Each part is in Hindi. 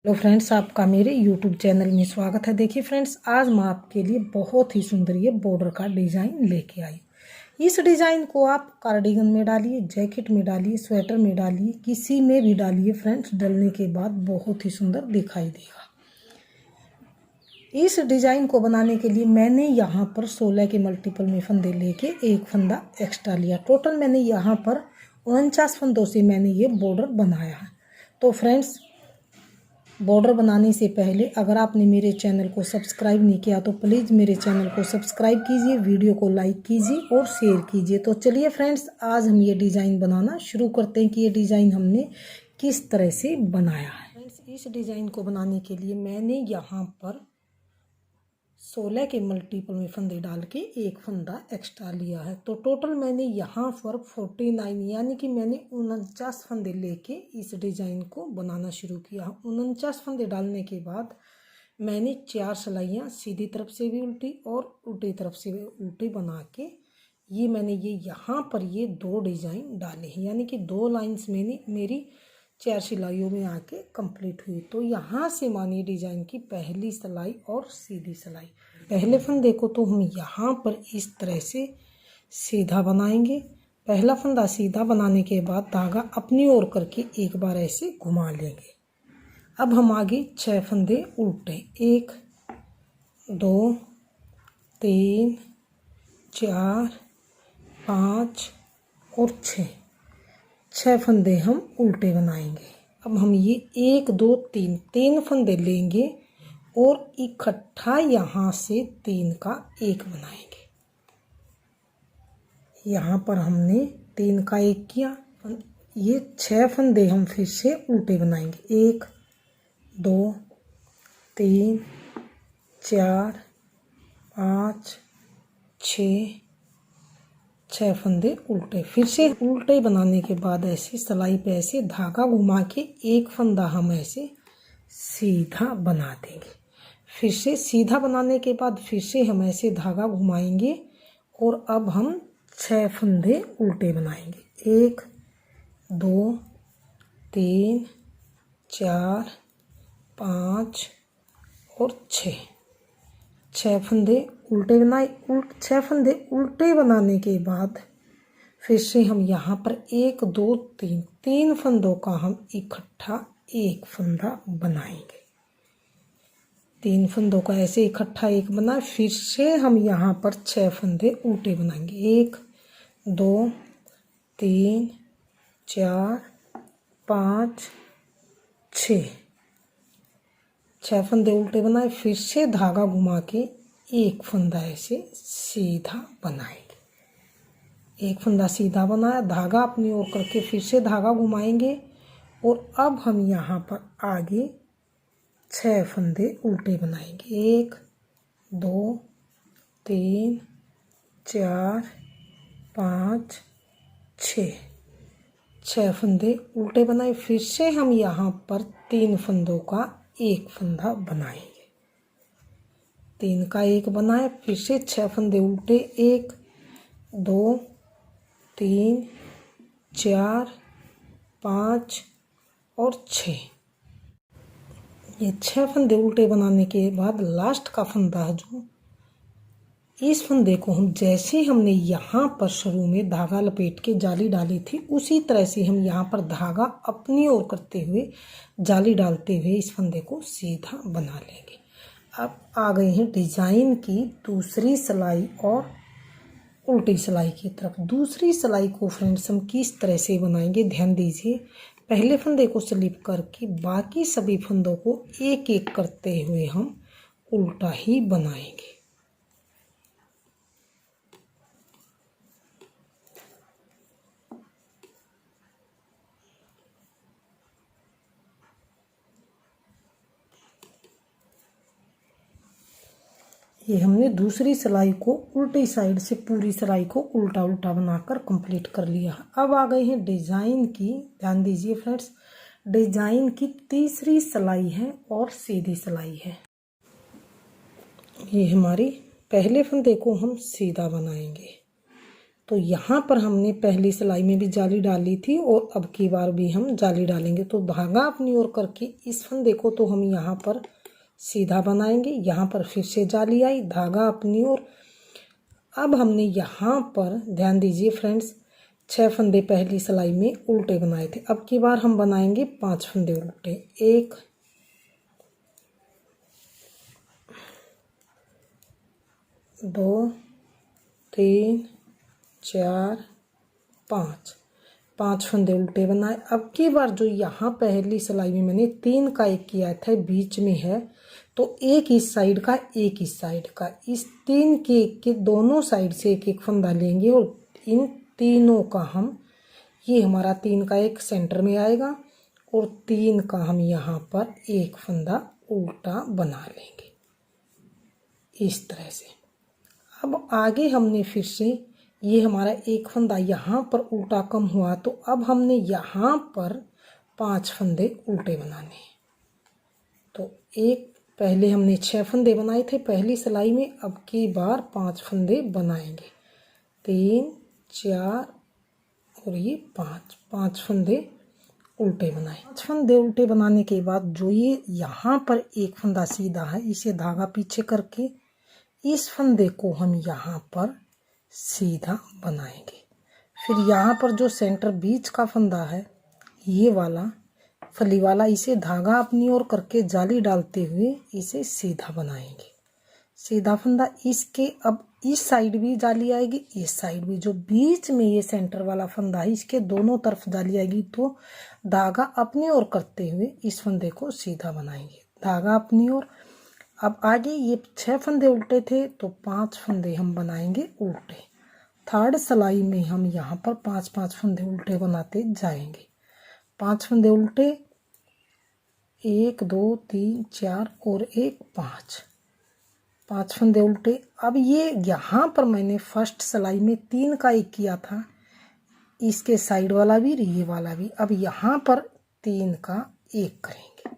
हेलो फ्रेंड्स, आपका मेरे यूट्यूब चैनल में स्वागत है। देखिए फ्रेंड्स, आज मैं आपके लिए बहुत ही सुंदर ये बॉर्डर का डिज़ाइन लेके आई। इस डिज़ाइन को आप कार्डिगन में डालिए, जैकेट में डालिए, स्वेटर में डालिए, किसी में भी डालिए फ्रेंड्स। डलने के बाद बहुत ही सुंदर दिखाई देगा। इस डिज़ाइन को बनाने के लिए मैंने यहाँ पर 16 के मल्टीपल में फंदे लेके एक फंदा एक्स्ट्रा लिया। टोटल मैंने यहाँ पर 49 फंदों से मैंने ये बॉर्डर बनाया है। तो फ्रेंड्स, बॉर्डर बनाने से पहले अगर आपने मेरे चैनल को सब्सक्राइब नहीं किया तो प्लीज़ मेरे चैनल को सब्सक्राइब कीजिए, वीडियो को लाइक कीजिए और शेयर कीजिए। तो चलिए फ्रेंड्स, आज हम ये डिज़ाइन बनाना शुरू करते हैं कि ये डिज़ाइन हमने किस तरह से बनाया है। फ्रेंड्स, इस डिज़ाइन को बनाने के लिए मैंने यहाँ पर 16 के मल्टीपल में फंदे डाल के एक फंदा एक्स्ट्रा लिया है। तो टोटल मैंने यहाँ पर 49 यानी कि मैंने 49 फंदे लेके इस डिज़ाइन को बनाना शुरू किया। 49 फंदे डालने के बाद मैंने 4 सिलाइयाँ सीधी तरफ से भी उल्टी और उल्टी तरफ से भी उल्टी बना के ये मैंने यहाँ पर ये 2 डिज़ाइन डाले हैं, यानी कि 2 लाइन्स मैंने मेरी 4 सिलाइयों में आके कंप्लीट हुई। तो यहाँ से मानिए डिज़ाइन की पहली सिलाई और सीधी सिलाई। पहले फंदे को तो हम यहाँ पर इस तरह से सीधा बनाएंगे। पहला फंदा सीधा बनाने के बाद धागा अपनी ओर करके एक बार ऐसे घुमा लेंगे। अब हम आगे 6 फंदे उल्टे, 1 2 3 4 5 और 6 फंदे हम उल्टे बनाएंगे। अब हम ये 1 2 3 फंदे लेंगे और इकट्ठा यहाँ से 3 का 1 बनाएंगे। यहाँ पर हमने 3 का 1 किया। ये 6 फंदे हम फिर से उल्टे बनाएंगे। 1 2 3 4 5 6 फंदे उल्टे। फिर से उल्टे बनाने के बाद ऐसे सिलाई पे ऐसे धागा घुमा के एक फंदा हम ऐसे सीधा बना देंगे। फिर से सीधा बनाने के बाद फिर से हम ऐसे धागा घुमाएंगे और अब हम 6 फंदे उल्टे बनाएंगे। 1 2 3 4 5 और 6 फंदे उल्टे बनाए। 6 फंदे उल्टे बनाने के बाद फिर से हम यहाँ पर 1 2 3 फंदों का हम इकट्ठा एक फंदा बनाएंगे। 3 फंदों का ऐसे इकट्ठा एक बना। फिर से हम यहाँ पर 6 फंदे उल्टे बनाएंगे। 1 2 3 4 5 6 फंदे उल्टे बनाए। फिर से धागा घुमा के एक फंदा ऐसे सीधा बनाएंगे। एक फंदा सीधा बनाया, धागा अपनी ओर करके फिर से धागा घुमाएंगे और अब हम यहाँ पर आगे 6 फंदे उल्टे बनाएंगे। 1 2 3 4 5 6 फंदे उल्टे बनाए। फिर से हम यहाँ पर 3 फंदों का एक फंदा बनाएंगे। 3 का 1 बनाए। फिर से 6 फंदे उल्टे, 1 2 3 4 5 और 6। ये 6 फंदे उल्टे बनाने के बाद लास्ट का फंदा है जो, इस फंदे को हम जैसे हमने यहाँ पर शुरू में धागा लपेट के जाली डाली थी उसी तरह से हम यहाँ पर धागा अपनी ओर करते हुए जाली डालते हुए इस फंदे को सीधा बना लेंगे। अब आ गए हैं डिज़ाइन की दूसरी सिलाई और उल्टी सिलाई की तरफ। दूसरी सिलाई को फ्रेंड्स हम किस तरह से बनाएंगे, ध्यान दीजिए। पहले फंदे को स्लिप करके बाकी सभी फंदों को एक एक करते हुए हम उल्टा ही बनाएंगे। ये हमने दूसरी सिलाई को उल्टी साइड से पूरी सिलाई को उल्टा उल्टा बनाकर कंप्लीट कर लिया। अब आ गए हैं डिज़ाइन की, ध्यान दीजिए फ्रेंड्स, डिज़ाइन की तीसरी सिलाई है और सीधी सिलाई है। ये हमारी पहले फंदे को हम सीधा बनाएंगे। तो यहाँ पर हमने पहली सिलाई में भी जाली डाली थी और अब की बार भी हम जाली डालेंगे। तो धागा अपनी ओर करके इस फंदे को तो हम यहाँ पर सीधा बनाएंगे। यहाँ पर फिर से जाली आई, धागा अपनी ओर। अब हमने यहाँ पर ध्यान दीजिए फ्रेंड्स, 6 फंदे पहली सिलाई में उल्टे बनाए थे। अब की बार हम बनाएंगे 5 फंदे उल्टे। 1 2 3 4 5 फंदे उल्टे बनाए। अब की बार जो यहाँ पहली सिलाई में मैंने 3 का एक किया था, बीच में है, तो एक इस साइड का एक इस साइड का, इस 3 के दोनों साइड से एक एक फंदा लेंगे और इन तीनों का हम, ये हमारा 3 का एक सेंटर में आएगा और 3 का हम यहाँ पर एक फंदा उल्टा बना लेंगे इस तरह से। अब आगे हमने फिर से, ये हमारा एक फंदा यहाँ पर उल्टा कम हुआ, तो अब हमने यहाँ पर 5 फंदे उल्टे बनाने हैं। तो एक, पहले हमने 6 फंदे बनाए थे पहली सिलाई में, अब की बार 5 फंदे बनाएंगे। 3 4 और ये 5 फंदे उल्टे बनाए। 5 फंदे उल्टे बनाने के बाद जो ये यहाँ पर एक फंदा सीधा है, इसे धागा पीछे करके इस फंदे को हम यहाँ पर सीधा बनाएंगे। फिर यहाँ पर जो सेंटर बीच का फंदा है, ये वाला फली वाला, इसे धागा अपनी ओर करके जाली डालते हुए इसे सीधा बनाएंगे। सीधा फंदा इसके, अब इस साइड भी जाली आएगी, इस साइड भी, जो बीच में ये सेंटर वाला फंदा है इसके दोनों तरफ जाली आएगी। तो धागा अपनी ओर करते हुए इस फंदे को सीधा बनाएंगे, धागा अपनी ओर। अब आगे ये 6 फंदे उल्टे थे, तो 5 फंदे हम बनाएंगे उल्टे। थर्ड सिलाई में हम यहाँ पर 5 फंदे उल्टे बनाते जाएंगे। 5 फंदे उल्टे, 1 2 3 4 और 1 5 फंदे उल्टे। अब ये यहाँ पर मैंने फर्स्ट सिलाई में 3 का एक किया था, इसके साइड वाला भी ये वाला भी। अब यहाँ पर 3 का एक करेंगे,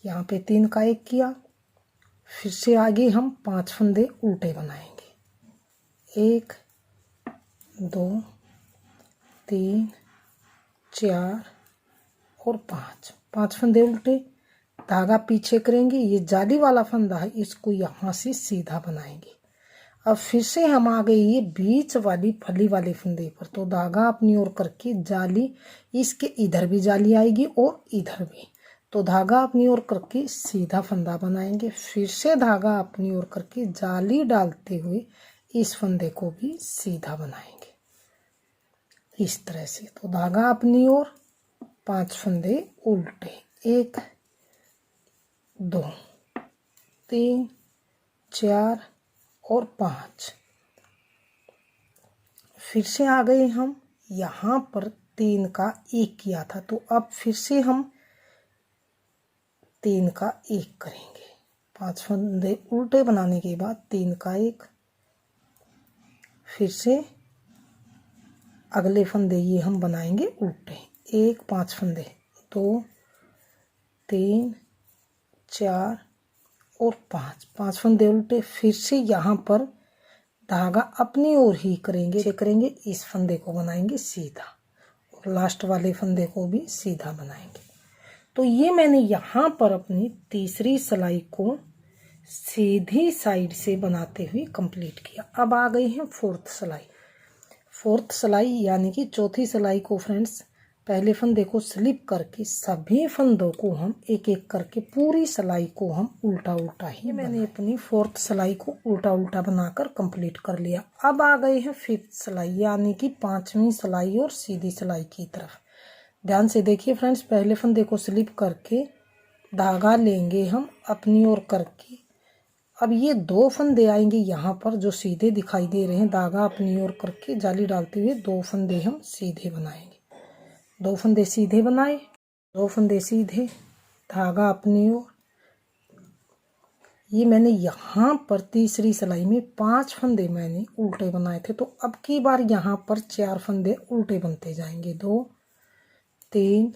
यहाँ पे 3 का एक किया। फिर से आगे हम 5 फंदे उल्टे बनाएंगे। 1 2 3 4 और 5 फंदे उल्टे, धागा पीछे करेंगे। ये जाली वाला फंदा है, इसको यहाँ से सीधा बनाएंगे। अब फिर से हम आ गए ये बीच वाली फली वाले फंदे पर, तो धागा अपनी ओर करके जाली, इसके इधर भी जाली आएगी और इधर भी, तो धागा अपनी ओर करके सीधा फंदा बनाएंगे। फिर से धागा अपनी ओर करके जाली डालते हुए इस फंदे को भी सीधा बनाएंगे इस तरह से। तो धागा अपनी ओर, 5 फंदे उल्टे, 1 2 3 4 और 5। फिर से आ गए हम यहाँ पर 3 का एक किया था, तो अब फिर से हम 3 का एक करेंगे। 5 फंदे उल्टे बनाने के बाद 3 का एक, फिर से अगले फंदे ये हम बनाएंगे उल्टे। 1 5 फंदे, 2 3 4 और 5 फंदे उल्टे। फिर से यहाँ पर धागा अपनी ओर ही करेंगे, इस फंदे को बनाएंगे सीधा और लास्ट वाले फंदे को भी सीधा बनाएंगे। तो ये मैंने यहाँ पर अपनी तीसरी सिलाई को सीधी साइड से बनाते हुए कंप्लीट किया। अब आ गई है फोर्थ सिलाई यानी कि चौथी सिलाई को फ्रेंड्स, पहले फंदे को स्लिप करके सभी फंदों को हम एक एक करके पूरी सिलाई को हम उल्टा उल्टा ही, मैंने अपनी फोर्थ सिलाई को उल्टा उल्टा बनाकर कंप्लीट कर लिया। अब आ गए हैं फिफ्थ सिलाई यानी कि 5वीं सिलाई और सीधी सिलाई की तरफ। ध्यान से देखिए फ्रेंड्स, पहले फंदे को स्लिप करके धागा लेंगे हम अपनी ओर करके। अब ये 2 फंदे आएंगे यहाँ पर जो सीधे दिखाई दे रहे हैं, धागा अपनी ओर करके जाली डालते हुए 2 फंदे हम सीधे बनाएंगे। 2 फंदे सीधे बनाए, 2 फंदे सीधे, धागा अपनी ओर। ये मैंने यहाँ पर तीसरी सिलाई में 5 फंदे मैंने उल्टे बनाए थे, तो अब की बार यहाँ पर 4 फंदे उल्टे बनते जाएंगे। 2 3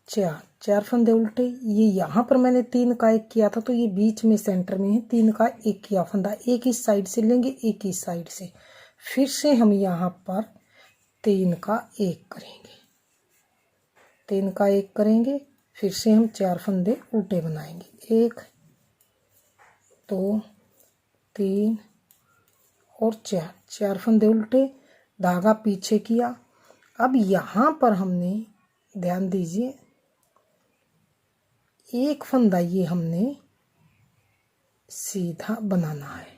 4 फंदे उल्टे। ये यहाँ पर मैंने 3 का एक किया था, तो ये बीच में सेंटर में है, 3 का एक किया फंदा, एक इस साइड से लेंगे एक इस साइड से। फिर से हम यहाँ पर 3 का 1 करेंगे, 3 का 1 करेंगे। फिर से हम 4 फंदे उल्टे बनाएंगे, 1 2 3 और 4, 4 फंदे उल्टे, धागा पीछे किया। अब यहाँ पर हमने, ध्यान दीजिए, एक फंदा ये हमने सीधा बनाना है।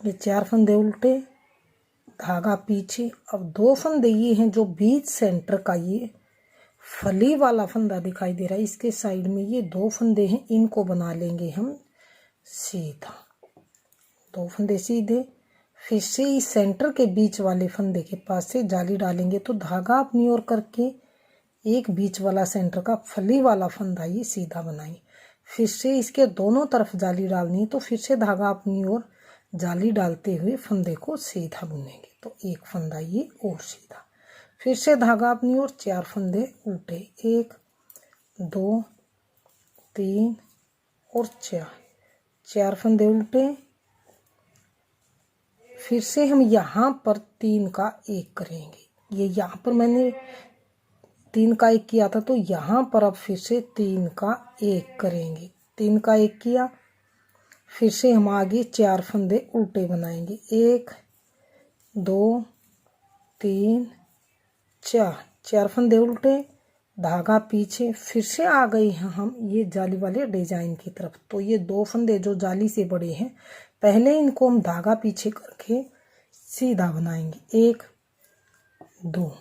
ये 4 फंदे उल्टे, धागा पीछे। अब 2 फंदे ये हैं जो बीच सेंटर का ये फली वाला फंदा दिखाई दे रहा है, इसके साइड में ये 2 फंदे हैं, इनको बना लेंगे हम सीधा, 2 फंदे सीधे। फिर से इस सेंटर के बीच वाले फंदे के पास से जाली डालेंगे, तो धागा अपनी ओर करके एक बीच वाला सेंटर का फली वाला फंदा ये सीधा बनाएंगे। फिर से इसके दोनों तरफ जाली डालनी है, तो फिर से धागा अपनी ओर जाली डालते हुए फंदे को सीधा बुनेंगे, तो एक फंदा ये और सीधा। फिर से धागा अपनी ओर, 4 फंदे उल्टे, 1 2 3 और 4, 4 फंदे उल्टे। फिर से हम यहाँ पर 3 का 1 करेंगे। ये यहाँ पर मैंने 3 का 1 किया था, तो यहाँ पर अब फिर से 3 का 1 करेंगे, 3 का 1 किया। फिर से हम आगे 4 फंदे उल्टे बनाएंगे, 1 2 3 4, 4 फंदे उल्टे, धागा पीछे। फिर से आ गए हैं हम ये जाली वाले डिजाइन की तरफ। तो ये 2 फंदे जो जाली से बड़े हैं, पहले इनको हम धागा पीछे करके सीधा बनाएंगे, 1 2,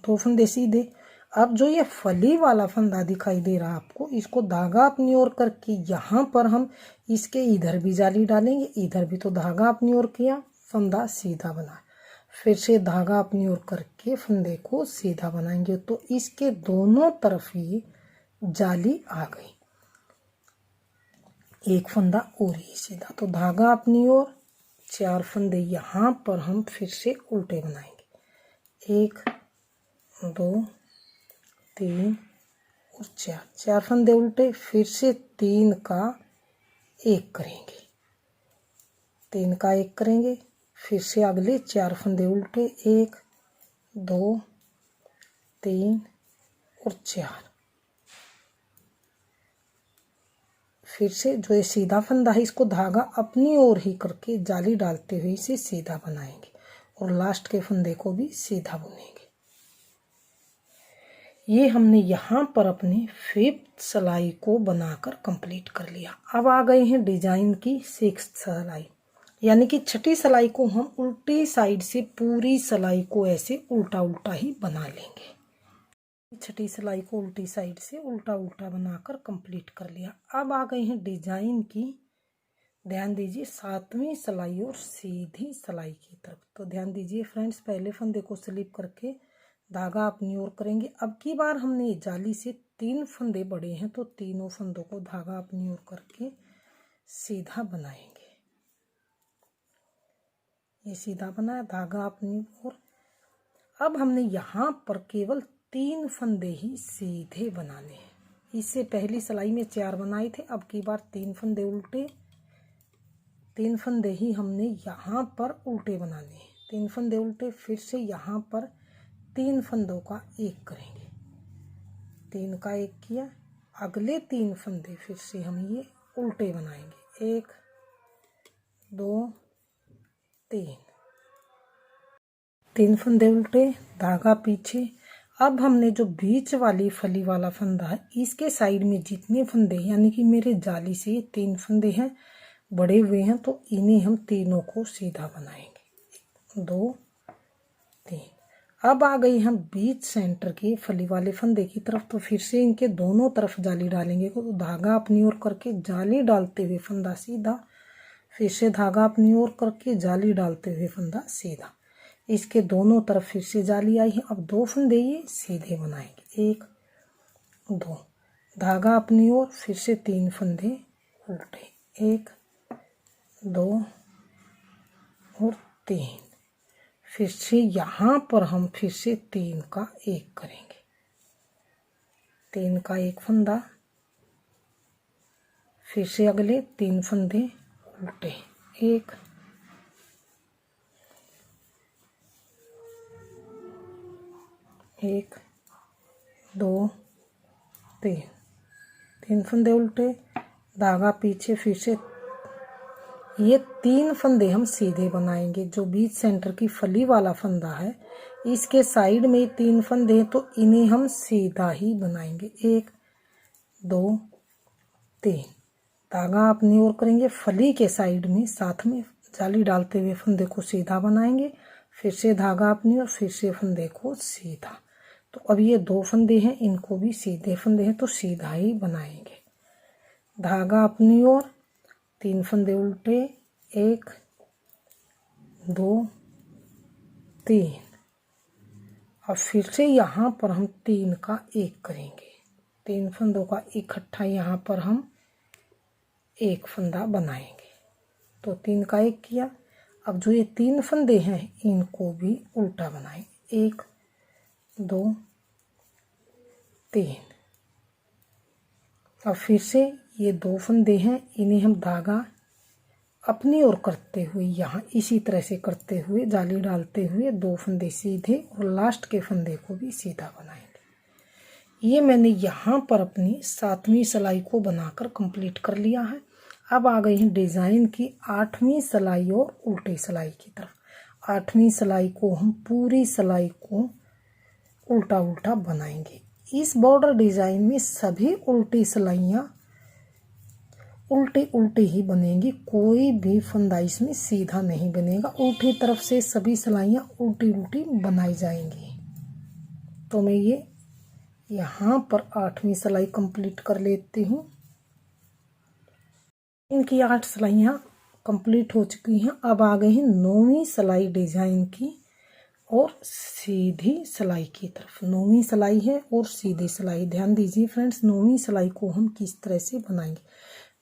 2 फंदे सीधे। अब जो ये फली वाला फंदा दिखाई दे रहा है आपको, इसको धागा अपनी ओर करके यहाँ पर हम इसके इधर भी जाली डालेंगे, इधर भी। तो धागा अपनी ओर किया, फंदा सीधा बना। फिर से धागा अपनी ओर करके फंदे को सीधा बनाएंगे, तो इसके दोनों तरफ ये जाली आ गई, एक फंदा और ये सीधा। तो धागा अपनी ओर, 4 फंदे यहाँ पर हम फिर से उल्टे बनाएंगे, 1 2 3 और 4, 4 फंदे उल्टे। फिर से 3 का 1 करेंगे, 3 का 1 करेंगे। फिर से अगले 4 फंदे उल्टे, 1 2 3 और 4। फिर से जो ये सीधा फंदा है, इसको धागा अपनी ओर ही करके जाली डालते हुए इसे सीधा बनाएंगे, और लास्ट के फंदे को भी सीधा बुनेंगे। ये हमने यहाँ पर अपने 5th सिलाई को बनाकर कंप्लीट कर लिया। अब आ गए हैं डिजाइन की 6th सिलाई, यानी कि 6ठी सिलाई को हम उल्टी साइड से पूरी सिलाई को ऐसे उल्टा उल्टा ही बना लेंगे। 6ठी सिलाई को उल्टी साइड से उल्टा उल्टा बनाकर कंप्लीट कर लिया। अब आ गए हैं डिजाइन की, ध्यान दीजिए, 7वीं सिलाई और सीधी सिलाई की तरफ। तो ध्यान दीजिए फ्रेंड्स, पहले फंदे को स्लिप करके धागा अपनी ओर करेंगे। अब की बार हमने जाली से 3 फंदे बड़े हैं, तो तीनों फंदों को धागा अपनी ओर करके सीधा बनाएंगे। ये सीधा बनाया, धागा अपनी ओर। अब हमने यहाँ पर केवल 3 फंदे ही सीधे बनाने हैं। इससे पहली सिलाई में 4 बनाए थे, अब की बार 3 फंदे उल्टे, 3 फंदे ही हमने यहाँ पर उल्टे बनाने हैं, 3 फंदे उल्टे। फिर से यहाँ पर 3 फंदों का 1 करेंगे, 3 का 1 किया। अगले 3 फंदे फिर से हम ये उल्टे बनाएंगे, 1 2 3, 3 फंदे उल्टे, धागा पीछे। अब हमने जो बीच वाली फली वाला फंदा है, इसके साइड में जितने फंदे, यानी कि मेरे जाली से 3 फंदे हैं बड़े हुए हैं, तो इन्हें हम तीनों को सीधा बनाएंगे, 2 3। अब आ गई हम बीच सेंटर के फली वाले फंदे की तरफ। तो फिर से इनके दोनों तरफ जाली डालेंगे, तो धागा अपनी ओर करके जाली डालते हुए फंदा सीधा। फिर से धागा अपनी ओर करके जाली डालते हुए फंदा सीधा। इसके दोनों तरफ फिर से जाली आई है। अब 2 फंदे ये सीधे बनाएंगे, 1 2, धागा अपनी ओर। फिर से 3 फंदे उल्टे, 1 2 और 3। फिर से यहाँ पर हम फिर से 3 का 1 करेंगे, 3 का 1 फंदा, फिर से अगले 3 फंदे उल्टे, 1 1 2 3 फंदे उल्टे, धागा पीछे, फिर से ये 3 फंदे हम सीधे बनाएंगे। जो बीच सेंटर की फली वाला फंदा है इसके साइड में 3 फंदे हैं तो इन्हें हम सीधा ही बनाएंगे। 1 2 3 धागा अपनी ओर करेंगे, फली के साइड में साथ में जाली डालते हुए फंदे को सीधा बनाएंगे, फिर से धागा अपनी ओर, फिर से फंदे को सीधा। तो अब ये 2 फंदे हैं, इनको भी सीधे फंदे हैं तो सीधा ही बनाएंगे। धागा अपनी ओर, 3 फंदे उल्टे, 1 2 3। अब फिर से यहाँ पर हम 3 का 1 करेंगे, 3 फंदों का इकट्ठा यहाँ पर हम 1 फंदा बनाएंगे। तो 3 का 1 किया। अब जो ये 3 फंदे हैं इनको भी उल्टा बनाएंगे, 1 2 3। अब फिर से ये 2 फंदे हैं, इन्हें हम धागा अपनी ओर करते हुए यहाँ इसी तरह से करते हुए जाली डालते हुए 2 फंदे सीधे और लास्ट के फंदे को भी सीधा बनाएंगे। ये मैंने यहाँ पर अपनी 7वीं सिलाई को बनाकर कंप्लीट कर लिया है। अब आ गई है डिज़ाइन की 8वीं सिलाई और उल्टी सिलाई की तरफ। 8वीं सिलाई को हम पूरी सिलाई को उल्टा उल्टा बनाएंगे। इस बॉर्डर डिज़ाइन में सभी उल्टी सिलाइयाँ उल्टी उल्टी ही बनेंगी, कोई भी फंदा इसमें सीधा नहीं बनेगा। उल्टी तरफ से सभी सिलाइयाँ उल्टी उल्टी बनाई जाएंगी। तो मैं ये यहाँ पर 8वीं सिलाई कंप्लीट कर लेती हूँ। इनकी 8 सिलाइयाँ कंप्लीट हो चुकी हैं। अब आ गई है 9वीं सिलाई डिजाइन की और सीधी सिलाई की तरफ। 9वीं सिलाई है और सीधी सिलाई। ध्यान दीजिए फ्रेंड्स, 9वीं सिलाई को हम किस तरह से बनाएंगे।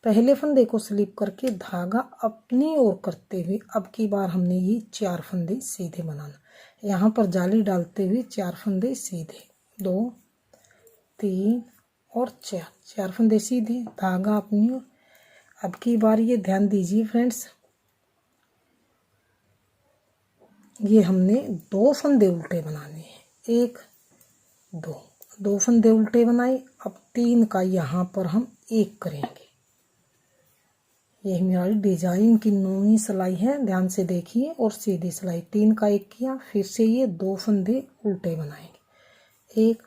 पहले फंदे को स्लिप करके धागा अपनी ओर करते हुए अब की बार हमने ये 4 फंदे सीधे बनाना। यहाँ पर जाली डालते हुए 4 फंदे सीधे, 2 3 और 4 फंदे सीधे, धागा अपनी ओर। अब की बार ये ध्यान दीजिए फ्रेंड्स, ये हमने 2 फंदे उल्टे बनाने हैं, 1 2 फंदे उल्टे बनाए। अब 3 का यहाँ पर हम 1 करेंगे। ये हमारी डिजाइन की 9वीं सिलाई है, ध्यान से देखिए। और सीधी सिलाई 3 का 1 किया, फिर से ये 2 फंदे उल्टे बनाएंगे, 1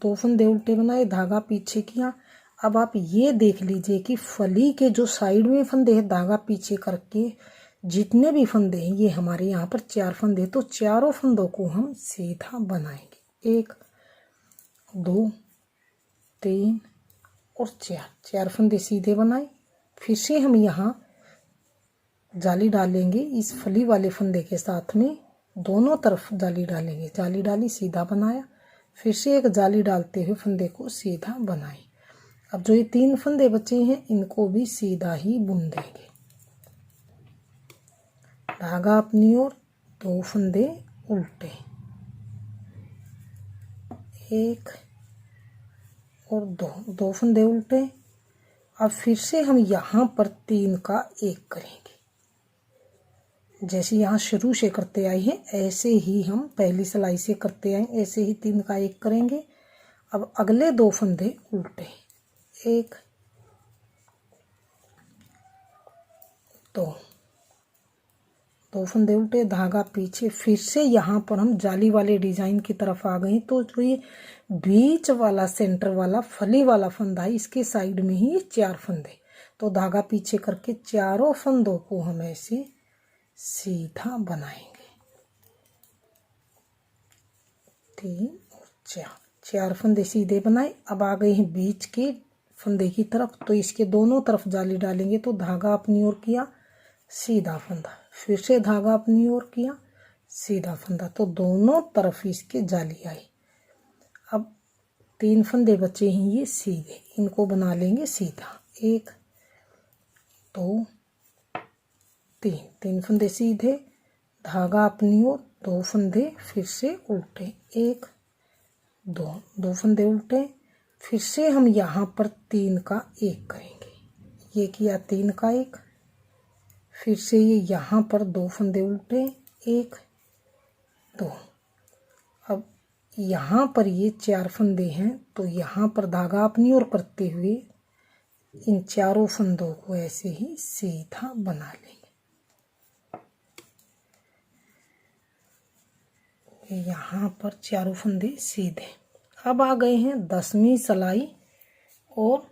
2 फंदे उल्टे बनाए, धागा पीछे किया। अब आप ये देख लीजिए कि फली के जो साइड में फंदे हैं धागा पीछे करके जितने भी फंदे हैं ये हमारे यहाँ पर 4 फंदे, तो चारों फंदों को हम सीधा बनाएंगे, 1 2 3 और 4 फंदे सीधे बनाए। फिर से हम यहाँ जाली डालेंगे इस फली वाले फंदे के साथ में, दोनों तरफ जाली डालेंगे। जाली डाली, सीधा बनाया, फिर से एक जाली डालते हुए फंदे को सीधा बनाए। अब जो ये 3 फंदे बचे हैं इनको भी सीधा ही बुन देंगे। धागा अपनी ओर, 2 फंदे उल्टे, 1 और 2 फंदे उल्टे। अब फिर से हम यहाँ पर 3 का 1 करेंगे। जैसे यहाँ शुरू से करते आए हैं ऐसे ही हम पहली सिलाई से करते आए, ऐसे ही 3 का 1 करेंगे। अब अगले 2 फंदे उल्टे, 1 2 फंदे उल्टे, धागा पीछे। फिर से यहाँ पर हम जाली वाले डिजाइन की तरफ आ गए। तो जो ये बीच वाला सेंटर वाला फली वाला फंदा है इसके साइड में ही 4 फंदे, तो धागा पीछे करके चारों फंदों को हम ऐसे सीधा बनाएंगे, 3 और 4 फंदे सीधे बनाए। अब आ गए हैं बीच के फंदे की तरफ, तो इसके दोनों तरफ जाली डालेंगे। तो धागा अपनी ओर किया, सीधा फंदा, फिर से धागा अपनी ओर किया, सीधा फंदा, तो दोनों तरफ इसके जाली आई। अब 3 फंदे बचे हैं ये सीधे, इनको बना लेंगे सीधा, 1 2 3 फंदे सीधे, धागा अपनी ओर, 2 फंदे फिर से उल्टे, 1 2 फंदे उल्टे, फिर से हम यहाँ पर 3 का 1 करेंगे। ये किया 3 का 1, फिर से ये यहाँ पर 2 फंदे उल्टे, 1 2। अब यहाँ पर ये 4 फंदे हैं, तो यहाँ पर धागा अपनी ओर करते हुए इन चारों फंदों को ऐसे ही सीधा बना लेंगे। यहाँ पर चारों फंदे सीधे। अब आ गए हैं 10वीं सिलाई और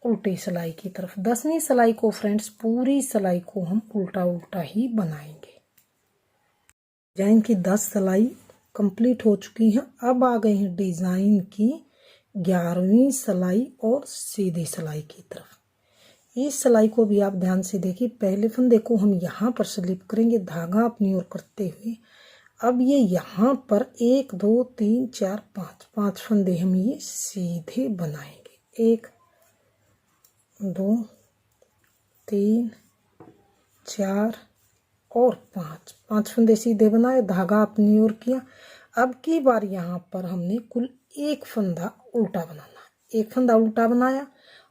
उल्टी सिलाई की तरफ। 10वीं सिलाई को फ्रेंड्स पूरी सिलाई को हम उल्टा उल्टा ही बनाएंगे। डिजाइन की 10 सिलाई कंप्लीट हो चुकी हैं। अब आ गए हैं डिजाइन की 11वीं सिलाई और सीधी सिलाई की तरफ। इस सिलाई को भी आप ध्यान से देखिए। पहले फंदे को हम यहाँ पर स्लिप करेंगे, धागा अपनी ओर करते हुए। अब ये यहाँ पर 1 2 3 4 5 फंदे हम ये सीधे बनाएंगे। 1 2 3 4 और 5 फंदे सीधे बनाए, धागा अपनी ओर किया। अब की बार यहाँ पर हमने कुल 1 फंदा उल्टा बनाना। 1 फंदा उल्टा बनाया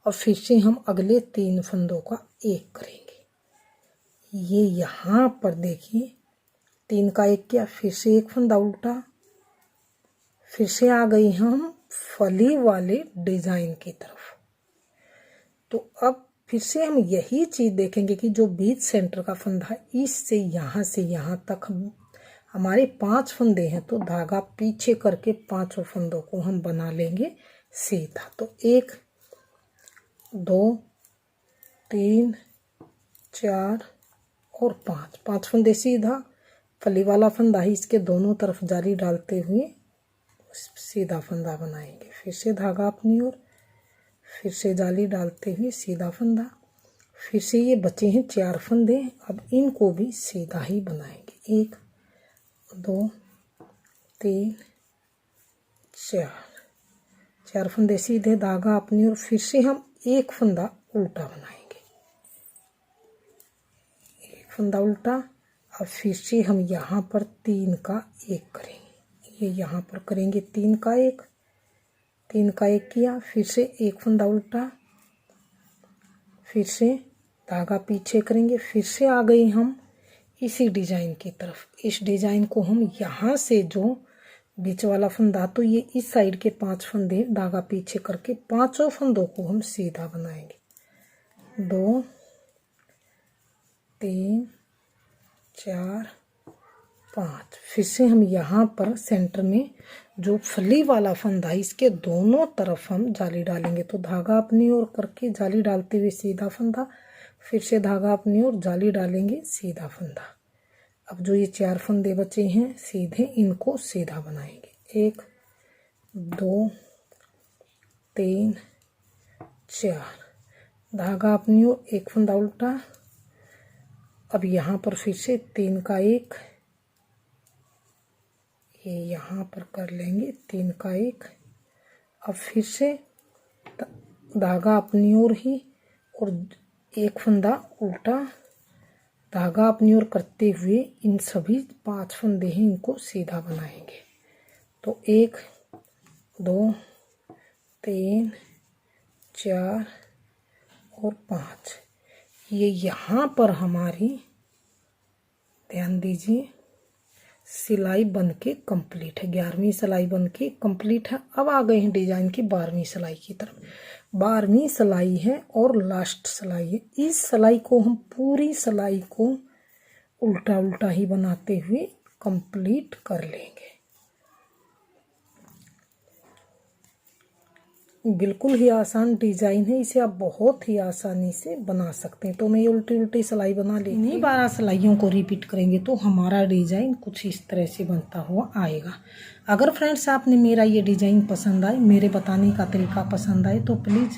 और फिर से हम अगले 3 फंदों का 1 करेंगे। ये यहाँ पर देखिए 3 का 1 किया, फिर से 1 फंदा उल्टा, फिर से आ गई हम फली वाले डिजाइन की तरफ। तो अब फिर से हम यही चीज देखेंगे कि जो बीच सेंटर का फंदा है, इससे यहाँ से यहाँ तक हमारे 5 फंदे हैं, तो धागा पीछे करके 5 फंदों को हम बना लेंगे सीधा। तो 1 2 3 4 और 5 फंदे सीधा। फली वाला फंदा है, इसके दोनों तरफ जाली डालते हुए सीधा फंदा बनाएंगे। फिर से धागा अपनी ओर, फिर से जाली डालते हुए सीधा फंदा। फिर से ये बचे हैं 4 फंदे, अब इनको भी सीधा ही बनाएंगे। 1 2 3 4 फंदे सीधे, धागा अपनी ओर, फिर से हम 1 फंदा उल्टा बनाएंगे। 1 फंदा उल्टा। अब फिर से हम यहाँ पर 3 का 1 करेंगे। ये यहाँ पर करेंगे 3 का 1, 3 का 1 किया, फिर से 1 फंदा उल्टा, फिर से धागा पीछे करेंगे। फिर से आ गए हम इसी डिजाइन की तरफ। इस डिजाइन को हम यहाँ से जो बीच वाला फंदा, तो ये इस साइड के 5 फंदे धागा पीछे करके 5 फंदों को हम सीधा बनाएंगे। 2 3 4 5। फिर से हम यहाँ पर सेंटर में जो फली वाला फंदा है, इसके दोनों तरफ हम जाली डालेंगे। तो धागा अपनी ओर करके जाली डालते हुए सीधा फंदा, फिर से धागा अपनी ओर जाली डालेंगे सीधा फंदा। अब जो ये 4 फंदे बचे हैं सीधे, इनको सीधा बनाएंगे। 1 2 3 4, धागा अपनी ओर, 1 फंदा उल्टा। अब यहाँ पर फिर से 3 का 1, ये यहाँ पर कर लेंगे 3 का 1। अब फिर से धागा अपनी ओर ही और 1 फंदा उल्टा, धागा अपनी ओर करते हुए इन सभी 5 फंदे हैं, इनको सीधा बनाएंगे। तो 1 2 3 4 और 5। ये यहाँ पर हमारी, ध्यान दीजिए, सिलाई बनके कंप्लीट है। 11वीं सिलाई बनके कंप्लीट है। अब आ गए हैं डिजाइन की 12वीं सिलाई की तरफ। 12वीं सिलाई है और लास्ट सिलाई है। इस सिलाई को हम पूरी सिलाई को उल्टा उल्टा ही बनाते हुए कंप्लीट कर लेंगे। बिल्कुल ही आसान डिजाइन है, इसे आप बहुत ही आसानी से बना सकते हैं। तो मैं ये उल्टी उल्टी सिलाई बना ली। इन्हीं 12 सिलाइयों को रिपीट करेंगे तो हमारा डिजाइन कुछ इस तरह से बनता हुआ आएगा। अगर फ्रेंड्स आपने मेरा ये डिजाइन पसंद आए, मेरे बताने का तरीका पसंद आए, तो प्लीज़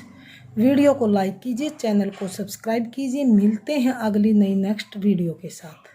वीडियो को लाइक कीजिए, चैनल को सब्सक्राइब कीजिए। मिलते हैं अगली नई नेक्स्ट वीडियो के साथ।